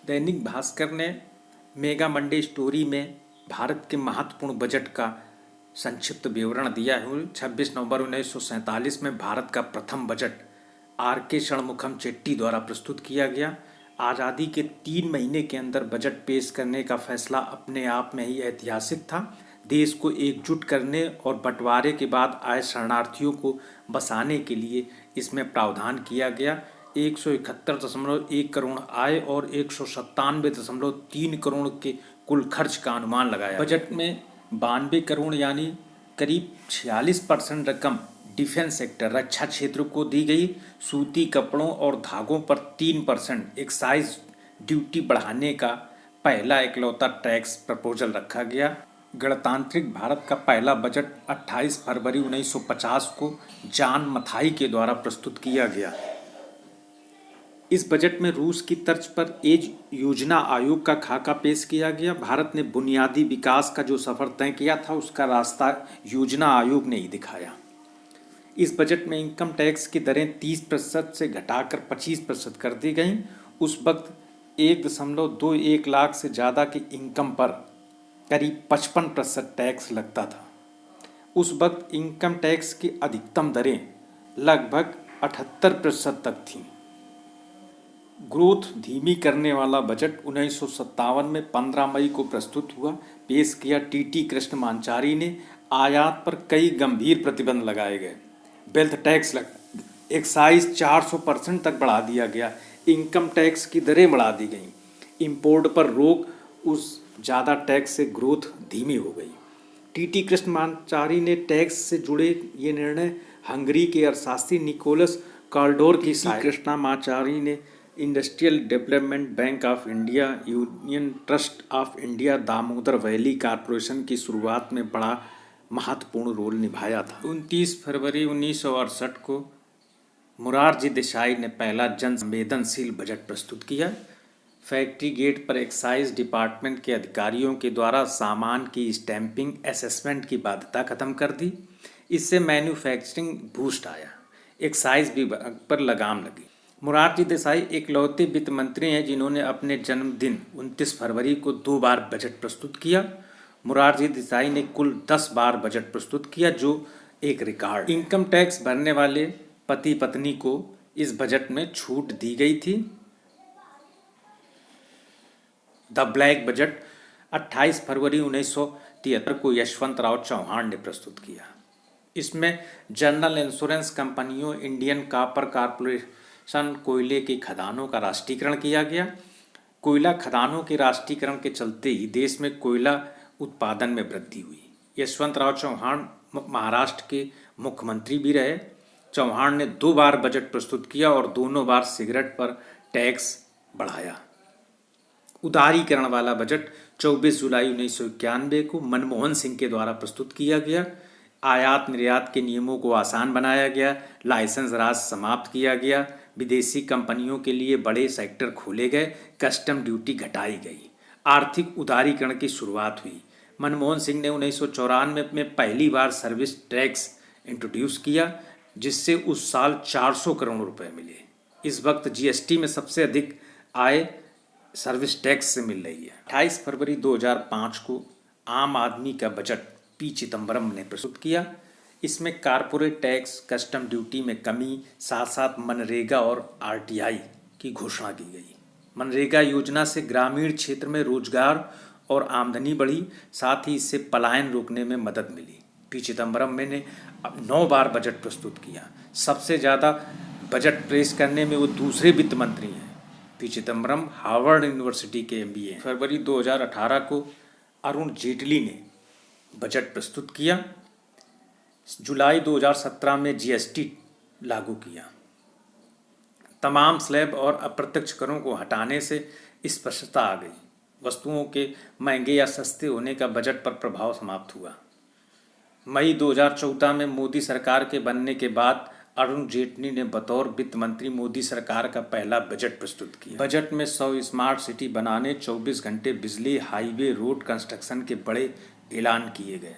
दैनिक भास्कर ने mega Monday story में भारत के महत्वपूर्ण बजट का संक्षिप्त विवरण दिया है। 26 नवंबर 1947 में भारत का प्रथम बजट R.K. षणमुखम चेट्टी द्वारा प्रस्तुत किया गया। आज़ादी के 3 महीने के अंदर बजट पेश करने का फैसला अपने आप में ही ऐतिहासिक था। देश को एकजुट करने और बंटवारे के बाद आए शरणार्थियों को बसाने के लिए इसमें प्रावधान किया गया। 171.1 करोड़ आय और 197.3 करोड़ के कुल खर्च का अनुमान लगाया। बजट में 92 करोड़ यानी करीब 46% रकम डिफेंस सेक्टर रक्षा क्षेत्र को दी गई। सूती कपड़ों और धागों पर 3% एक्साइज ड्यूटी बढ़ाने का पहला इकलौता टैक्स प्रपोजल रखा गया। गणतांत्रिक भारत का पहला बजट 28 फरवरी 1950 को जॉन मथाई के द्वारा प्रस्तुत किया गया। इस बजट में रूस की तर्ज पर एज योजना आयोग का खाका पेश किया गया। भारत ने बुनियादी विकास का जो सफर तय किया था उसका रास्ता योजना आयोग ने ही दिखाया। इस बजट में इनकम टैक्स की दरें 30% से घटाकर 25% कर दी गईं। उस वक्त 1.21 लाख से ज़्यादा की इनकम पर करीब 55% टैक्स लगता था। उस वक्त इनकम टैक्स की अधिकतम दरें लगभग 78% तक थीं। ग्रोथ धीमी करने वाला बजट 1957 में 15 मई को प्रस्तुत हुआ। पेश किया टी कृष्णमाचारी ने। आयात पर कई गंभीर प्रतिबंध लगाए गए। वेल्थ टैक्स एक्साइज 400% तक बढ़ा दिया गया। इनकम टैक्स की दरें बढ़ा दी गईं। इंपोर्ट पर रोक, उस ज़्यादा टैक्स से ग्रोथ धीमी हो गई। टी कृष्णमाचारी ने टैक्स से जुड़े ये निर्णय हंगरी के अर्थशास्त्री निकोलस काल्डोर की कृष्णमाचारी ने industrial development bank of India, union trust of India, Damodar valley corporation की शुरुआत में बड़ा महत्वपूर्ण रोल निभाया था। 29 फरवरी 1968 को मोरारजी देसाई ने पहला जन संवेदनशील बजट प्रस्तुत किया। फैक्ट्री गेट पर एक्साइज डिपार्टमेंट के अधिकारियों के द्वारा सामान की स्टैंपिंग असेसमेंट की बाध्यता खत्म कर दी। इससे मैन्युफैक्चरिंग बूस्ट आया। एक्साइज विभाग पर लगाम लगी। मोरारजी देसाई एकलौते वित्त मंत्री हैं जिन्होंने अपने जन्मदिन 29 फरवरी को 2 बार बजट प्रस्तुत किया। मोरारजी देसाई ने कुल 10 बार बजट प्रस्तुत किया, जो एक रिकॉर्ड। इनकम टैक्स भरने वाले पति पत्नी को इस बजट में छूट दी गई थी। द ब्लैक बजट 28 फरवरी 1973 को यशवंतराव चौहान ने प्रस्तुत किया। इसमें जनरल इंश्योरेंस कंपनियों, इंडियन कॉपर कॉरपोरेशन, कोयले की खदानों का राष्ट्रीयकरण किया गया। कोयला खदानों के राष्ट्रीयकरण के चलते ही देश में कोयला उत्पादन में वृद्धि हुई। यशवंतराव चौहान महाराष्ट्र के मुख्यमंत्री भी रहे। चौहान ने 2 बार बजट प्रस्तुत किया और दोनों बार सिगरेट पर टैक्स बढ़ाया। उदारीकरण वाला बजट 24 जुलाई 1991 को मनमोहन सिंह के द्वारा प्रस्तुत किया गया। आयात निर्यात के नियमों को आसान बनाया गया। लाइसेंस राज समाप्त किया गया। विदेशी कंपनियों के लिए बड़े सेक्टर खोले गए। कस्टम ड्यूटी घटाई गई। आर्थिक उदारीकरण की शुरुआत हुई। मनमोहन सिंह ने 1994 में पहली बार सर्विस टैक्स इंट्रोड्यूस किया, जिससे उस साल 400 करोड़ रुपए मिले। इस वक्त जीएसटी में सबसे अधिक आय सर्विस टैक्स से मिल रही है। 28 फरवरी 2005 को आम आदमी का बजट पी चिदम्बरम ने प्रस्तुत किया। इसमें कारपोरेट टैक्स, कस्टम ड्यूटी में कमी, साथ साथ मनरेगा और आरटीआई की घोषणा की गई। मनरेगा योजना से ग्रामीण क्षेत्र में रोजगार और आमदनी बढ़ी, साथ ही इससे पलायन रोकने में मदद मिली। पी चिदम्बरम ने 9 बार बजट प्रस्तुत किया। सबसे ज़्यादा बजट पेश करने में वो दूसरे वित्त मंत्री हैं। पी चिदम्बरम हार्वर्ड यूनिवर्सिटी के MBA। फरवरी 2018 को अरुण जेटली ने बजट प्रस्तुत किया। जुलाई 2017 में जीएसटी लागू किया। तमाम स्लैब और अप्रत्यक्ष करों को हटाने से स्पष्टता आ गई। वस्तुओं के महंगे या सस्ते होने का बजट पर प्रभाव समाप्त हुआ। मई 2014 में मोदी सरकार के बनने के बाद अरुण जेटली ने बतौर वित्त मंत्री मोदी सरकार का पहला बजट प्रस्तुत किया। बजट में 100 स्मार्ट सिटी बनाने, 24 घंटे बिजली, हाईवे, रोड कंस्ट्रक्शन के बड़े ऐलान किए गए।